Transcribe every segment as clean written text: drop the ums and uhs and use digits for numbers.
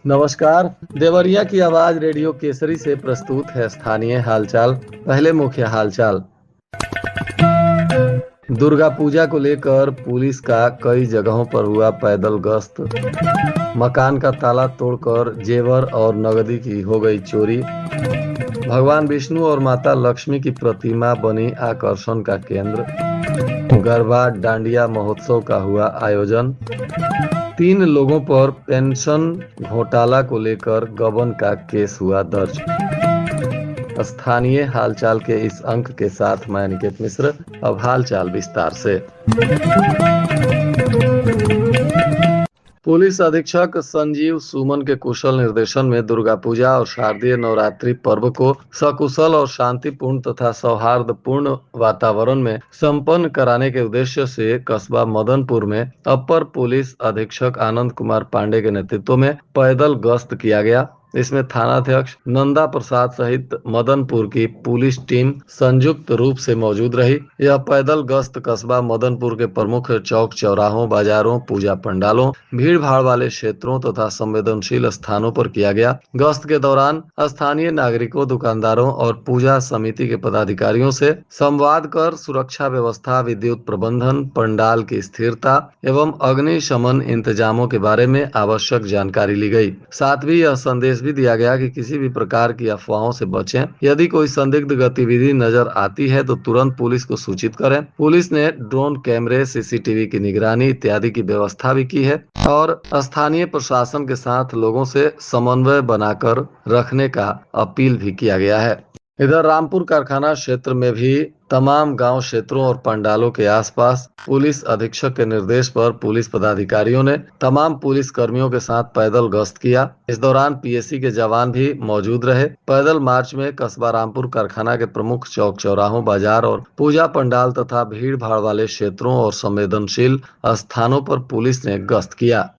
नमस्कार। देवरिया की आवाज रेडियो केसरी से प्रस्तुत है स्थानीय हालचाल। पहले मुख्य हालचाल। दुर्गा पूजा को लेकर पुलिस का कई जगहों पर हुआ पैदल गश्त। मकान का ताला तोड़कर जेवर और नगदी की हो गई चोरी। भगवान विष्णु और माता लक्ष्मी की प्रतिमा बनी आकर्षण का केंद्र। गरबा डांडिया महोत्सव का हुआ आयोजन। 3 लोगों पर पेंशन घोटाला को लेकर गबन का केस हुआ दर्ज। स्थानीय हालचाल के इस अंक के साथ मैं निकेत मिश्र। अब हालचाल विस्तार से। पुलिस अधीक्षक संजीव सुमन के कुशल निर्देशन में दुर्गा पूजा और शारदीय नवरात्रि पर्व को सकुशल और शांतिपूर्ण तथा सौहार्दपूर्ण वातावरण में संपन्न कराने के उद्देश्य से कस्बा मदनपुर में अपर पुलिस अधीक्षक आनंद कुमार पांडे के नेतृत्व में पैदल गश्त किया गया। इसमें थानाध्यक्ष नंदा प्रसाद सहित मदनपुर की पुलिस टीम संयुक्त रूप से मौजूद रही। यह पैदल गश्त कस्बा मदनपुर के प्रमुख चौक चौराहों, बाजारों, पूजा पंडालों, भीड़ भाड़ वाले क्षेत्रों तथा संवेदनशील स्थानों पर किया गया। गश्त के दौरान स्थानीय नागरिकों, दुकानदारों और पूजा समिति के पदाधिकारियों से संवाद कर सुरक्षा व्यवस्था, विद्युत प्रबंधन, पंडाल की स्थिरता एवं अग्निशमन इंतजामों के बारे में आवश्यक जानकारी ली गई। साथ ही यह संदेश भी दिया गया कि किसी भी प्रकार की अफवाहों से बचें। यदि कोई संदिग्ध गतिविधि नजर आती है तो तुरंत पुलिस को सूचित करें। पुलिस ने ड्रोन कैमरे, सीसीटीवी की निगरानी इत्यादि की व्यवस्था भी की है और स्थानीय प्रशासन के साथ लोगों से समन्वय बनाकर रखने का अपील भी किया गया है। इधर रामपुर कारखाना क्षेत्र में भी तमाम गांव क्षेत्रों और पंडालों के आसपास पुलिस अधीक्षक के निर्देश पर पुलिस पदाधिकारियों ने तमाम पुलिस कर्मियों के साथ पैदल गश्त किया। इस दौरान पीएसी के जवान भी मौजूद रहे। पैदल मार्च में कस्बा रामपुर कारखाना के प्रमुख चौक चौराहों, बाजार और पूजा पंडाल तथा भीड़ भाड़ वाले क्षेत्रों और संवेदनशील स्थानों पर पुलिस ने गश्त किया।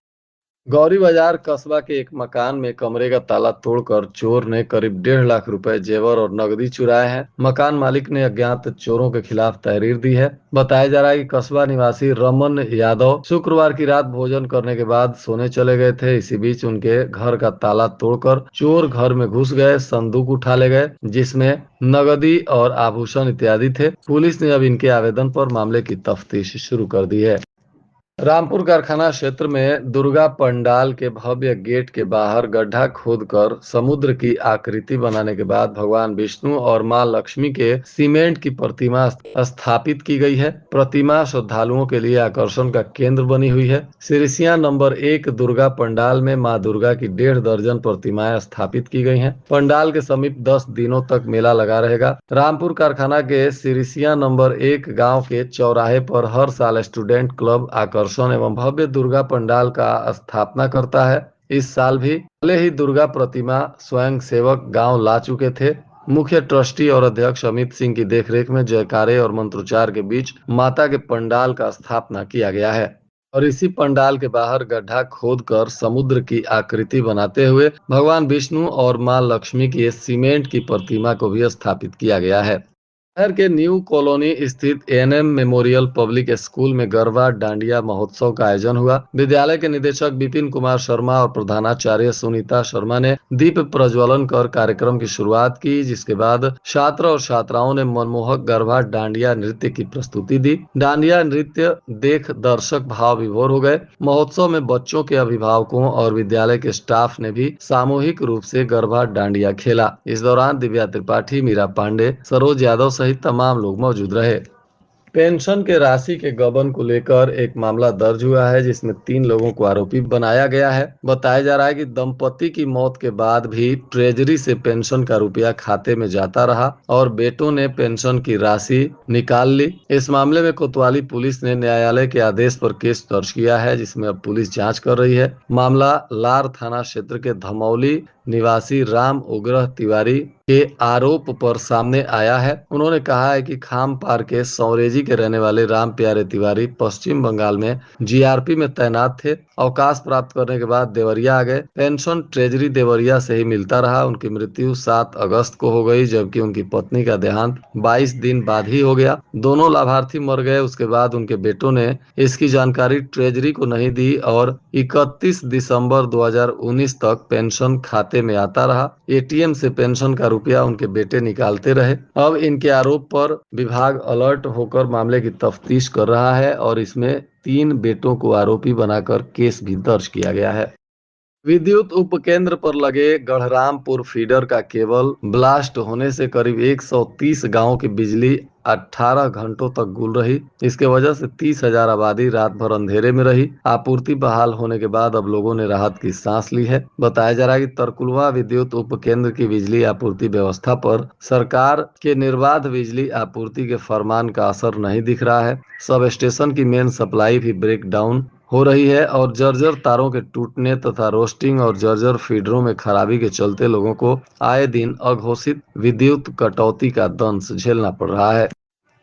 गौरी बाजार कस्बा के एक मकान में कमरे का ताला तोड़कर चोर ने करीब 1.5 लाख रुपए जेवर और नकदी चुराए हैं। मकान मालिक ने अज्ञात चोरों के खिलाफ तहरीर दी है। बताया जा रहा है कि कस्बा निवासी रमन यादव शुक्रवार की रात भोजन करने के बाद सोने चले गए थे। इसी बीच उनके घर का ताला तोड़कर चोर घर में घुस गए, संदूक उठा ले गए जिसमें नकदी और आभूषण इत्यादि थे। पुलिस ने अब इनके आवेदन पर मामले की तफ्तीश शुरू कर दी है। रामपुर कारखाना क्षेत्र में दुर्गा पंडाल के भव्य गेट के बाहर गड्ढा खोदकर समुद्र की आकृति बनाने के बाद भगवान विष्णु और मां लक्ष्मी के सीमेंट की प्रतिमा स्थापित की गई है। प्रतिमा श्रद्धालुओं के लिए आकर्षण का केंद्र बनी हुई है। सिरिसिया नंबर 1 दुर्गा पंडाल में मां दुर्गा की 1.5 दर्जन प्रतिमाएं स्थापित की गई हैं। पंडाल के समीप 10 दिनों तक मेला लगा रहेगा। रामपुर कारखाना के सिरिसिया नंबर 1 गाँव के चौराहे पर हर साल स्टूडेंट क्लब आकर्षण एवं भव्य दुर्गा पंडाल का स्थापना करता है। इस साल भी पहले ही दुर्गा प्रतिमा स्वयं सेवक गांव ला चुके थे। मुख्य ट्रस्टी और अध्यक्ष अमित सिंह की देखरेख में जयकारे और मंत्रोच्चार के बीच माता के पंडाल का स्थापना किया गया है और इसी पंडाल के बाहर गड्ढा खोदकर समुद्र की आकृति बनाते हुए भगवान विष्णु और मां लक्ष्मी की सीमेंट की प्रतिमा को भी स्थापित किया गया है। शहर के न्यू कॉलोनी स्थित एएनएम मेमोरियल पब्लिक स्कूल में गरबा डांडिया महोत्सव का आयोजन हुआ। विद्यालय के निदेशक विपिन कुमार शर्मा और प्रधानाचार्य सुनीता शर्मा ने दीप प्रज्वलन कर कार्यक्रम की शुरुआत की, जिसके बाद छात्र और छात्राओं ने मनमोहक गरबा डांडिया नृत्य की प्रस्तुति दी। डांडिया नृत्य देख दर्शक भाव विभोर हो गए। महोत्सव में बच्चों के अभिभावकों और विद्यालय के स्टाफ ने भी सामूहिक रूप से गरबा डांडिया खेला। इस दौरान दिव्या त्रिपाठी, मीरा पांडे, सरोज यादव सहित तमाम लोग मौजूद रहे। पेंशन के राशि के गबन को लेकर एक मामला दर्ज हुआ है जिसमें 3 लोगों को आरोपी बनाया गया है। बताया जा रहा है कि दंपति की मौत के बाद भी ट्रेजरी से पेंशन का रुपया खाते में जाता रहा और बेटों ने पेंशन की राशि निकाल ली। इस मामले में कोतवाली पुलिस ने न्यायालय के आदेश पर केस दर्ज किया है जिसमें अब पुलिस जाँच कर रही है। मामला लार थाना क्षेत्र के धमौली निवासी राम उग्र तिवारी के आरोप पर सामने आया है। उन्होंने कहा है कि खामपार के सौरेजी के रहने वाले राम प्यारे तिवारी पश्चिम बंगाल में जीआरपी में तैनात थे। अवकाश प्राप्त करने के बाद देवरिया आ गए। पेंशन ट्रेजरी देवरिया से ही मिलता रहा। उनकी मृत्यु 7 अगस्त को हो गई, जबकि उनकी पत्नी का देहांत 22 दिन बाद ही हो गया। दोनों लाभार्थी मर गए। उसके बाद उनके बेटों ने इसकी जानकारी ट्रेजरी को नहीं दी और 31 दिसंबर 2019 तक पेंशन खाते में आता रहा। एटीएम से पेंशन का रुपया उनके बेटे निकालते रहे। अब इनके आरोप पर विभाग अलर्ट होकर मामले की तफ्तीश कर रहा है और इसमें 3 बेटों को आरोपी बनाकर केस भी दर्ज किया गया है। विद्युत उपकेंद्र पर लगे गढ़रामपुर फीडर का केबल ब्लास्ट होने से करीब 130 गांवों की बिजली 18 घंटों तक गुल रही। इसके वजह से 30,000 आबादी रात भर अंधेरे में रही। आपूर्ति बहाल होने के बाद अब लोगों ने राहत की सांस ली है। बताया जा रहा है कि तरकुलवा विद्युत उपकेंद्र की बिजली आपूर्ति व्यवस्था पर सरकार के निर्बाध बिजली आपूर्ति के फरमान का असर नहीं दिख रहा है। सब स्टेशन की मेन सप्लाई भी ब्रेक डाउन हो रही है और जर्जर तारों के टूटने तथा रोस्टिंग और जर्जर फीडरों में खराबी के चलते लोगों को आए दिन अघोषित विद्युत कटौती का दंश झेलना पड़ रहा है।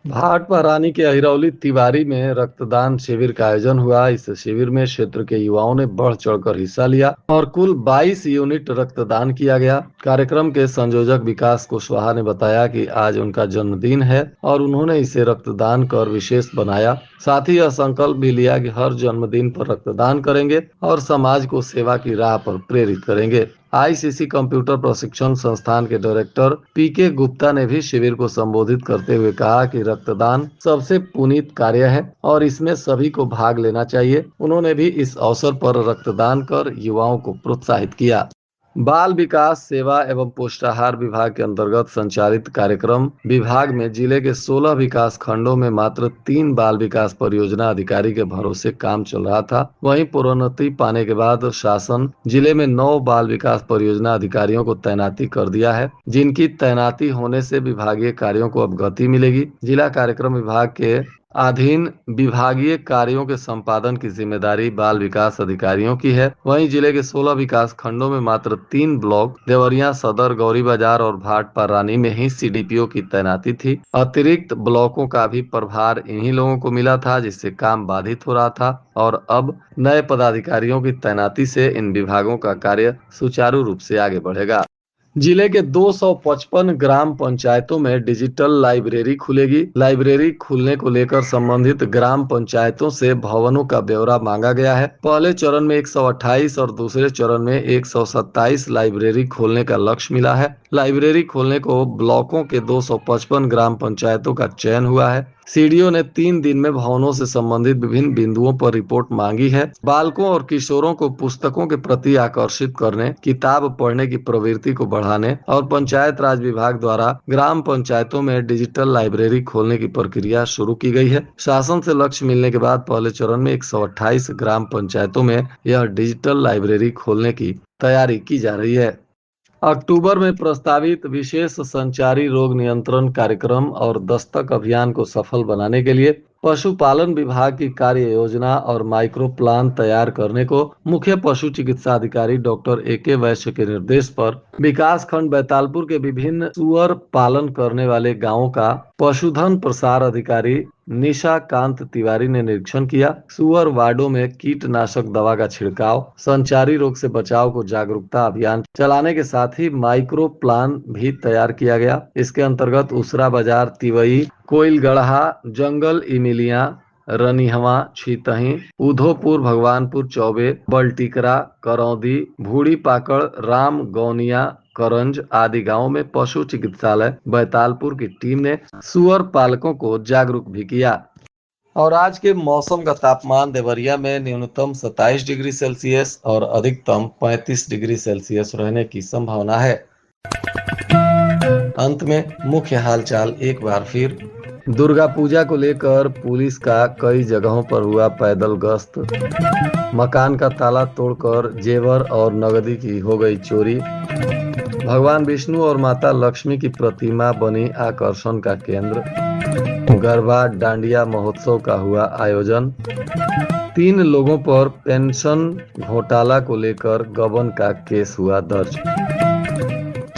भाटपा रानी के अहिरौली तिवारी में रक्तदान शिविर का आयोजन हुआ। इस शिविर में क्षेत्र के युवाओं ने बढ़ चढ़कर हिस्सा लिया और कुल 22 यूनिट रक्तदान किया गया। कार्यक्रम के संयोजक विकास कुशवाहा ने बताया कि आज उनका जन्मदिन है और उन्होंने इसे रक्तदान कर विशेष बनाया। साथ ही यह संकल्प भी लिया कि हर जन्मदिन पर रक्तदान करेंगे और समाज को सेवा की राह पर प्रेरित करेंगे। आईसीसी कंप्यूटर प्रशिक्षण संस्थान के डायरेक्टर पीके गुप्ता ने भी शिविर को संबोधित करते हुए कहा कि रक्तदान सबसे पुनीत कार्य है और इसमें सभी को भाग लेना चाहिए। उन्होंने भी इस अवसर पर रक्तदान कर युवाओं को प्रोत्साहित किया। बाल विकास सेवा एवं पोषाहार विभाग के अंतर्गत संचालित कार्यक्रम विभाग में जिले के 16 विकास खंडों में मात्र 3 बाल विकास परियोजना अधिकारी के भरोसे काम चल रहा था। वहीं प्रोन्नति पाने के बाद शासन जिले में 9 बाल विकास परियोजना अधिकारियों को तैनाती कर दिया है, जिनकी तैनाती होने से विभागीय कार्यों को अब गति मिलेगी। जिला कार्यक्रम विभाग के अधीन विभागीय कार्यों के संपादन की जिम्मेदारी बाल विकास अधिकारियों की है। वहीं जिले के 16 विकास खंडों में मात्र 3 ब्लॉक देवरिया सदर, गौरी बाजार और भाटपा रानी में ही सीडीपीओ की तैनाती थी। अतिरिक्त ब्लॉकों का भी प्रभार इन्हीं लोगों को मिला था, जिससे काम बाधित हो रहा था और अब नए पदाधिकारियों की तैनाती से इन विभागों का कार्य सुचारू रूप से आगे बढ़ेगा। जिले के 255 ग्राम पंचायतों में डिजिटल लाइब्रेरी खुलेगी। लाइब्रेरी खुलने को लेकर संबंधित ग्राम पंचायतों से भवनों का ब्यौरा मांगा गया है। पहले चरण में 128 और दूसरे चरण में 127 लाइब्रेरी खोलने का लक्ष्य मिला है। लाइब्रेरी खोलने को ब्लॉकों के 255 ग्राम पंचायतों का चयन हुआ है। सीडीओ ने 3 दिन में भवनों से संबंधित विभिन्न बिंदुओं पर रिपोर्ट मांगी है। बालकों और किशोरों को पुस्तकों के प्रति आकर्षित करने, किताब पढ़ने की प्रवृत्ति को बढ़ाने और पंचायत राज विभाग द्वारा ग्राम पंचायतों में डिजिटल लाइब्रेरी खोलने की प्रक्रिया शुरू की गई है। शासन से लक्ष्य मिलने के बाद पहले चरण में 128 ग्राम पंचायतों में यह डिजिटल लाइब्रेरी खोलने की तैयारी की जा रही है। अक्टूबर में प्रस्तावित विशेष संचारी रोग नियंत्रण कार्यक्रम और दस्तक अभियान को सफल बनाने के लिए पशुपालन विभाग की कार्य योजना और माइक्रो प्लान तैयार करने को मुख्य पशु चिकित्सा अधिकारी डॉक्टर AK वैश्य के निर्देश पर विकास खंड बैतालपुर के विभिन्न सुअर पालन करने वाले गांवों का पशुधन प्रसार अधिकारी निशा कांत तिवारी ने निरीक्षण किया। सुअर वार्डों में कीटनाशक दवा का छिड़काव, संचारी रोग से बचाव को जागरूकता अभियान चलाने के साथ ही माइक्रो प्लान भी तैयार किया गया। इसके अंतर्गत उसरा बाजार, तिवई, कोइलगढ़ा, जंगल इमिलिया, रनिहवा, छितही, उधोपुर, भगवानपुर चौबे, बलटिकरा, करौदी, भूड़ी पाकड़, राम गौनिया, करंज आदि गांवों में पशु चिकित्सालय बैतालपुर की टीम ने सुअर पालकों को जागरूक भी किया। और आज के मौसम का तापमान देवरिया में न्यूनतम 27 डिग्री सेल्सियस और अधिकतम 35 डिग्री सेल्सियस रहने की संभावना है। अंत में मुख्य हालचाल एक बार फिर। दुर्गा पूजा को लेकर पुलिस का कई जगहों पर हुआ पैदल गश्त। मकान का ताला तोड़कर जेवर और नगदी की हो गई चोरी। भगवान विष्णु और माता लक्ष्मी की प्रतिमा बनी आकर्षण का केंद्र। गरबा डांडिया महोत्सव का हुआ आयोजन। 3 लोगों पर पेंशन घोटाला को लेकर गबन का केस हुआ दर्ज।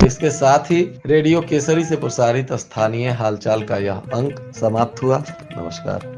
इसके साथ ही रेडियो केसरी से प्रसारित स्थानीय हालचाल का यह अंक समाप्त हुआ। नमस्कार।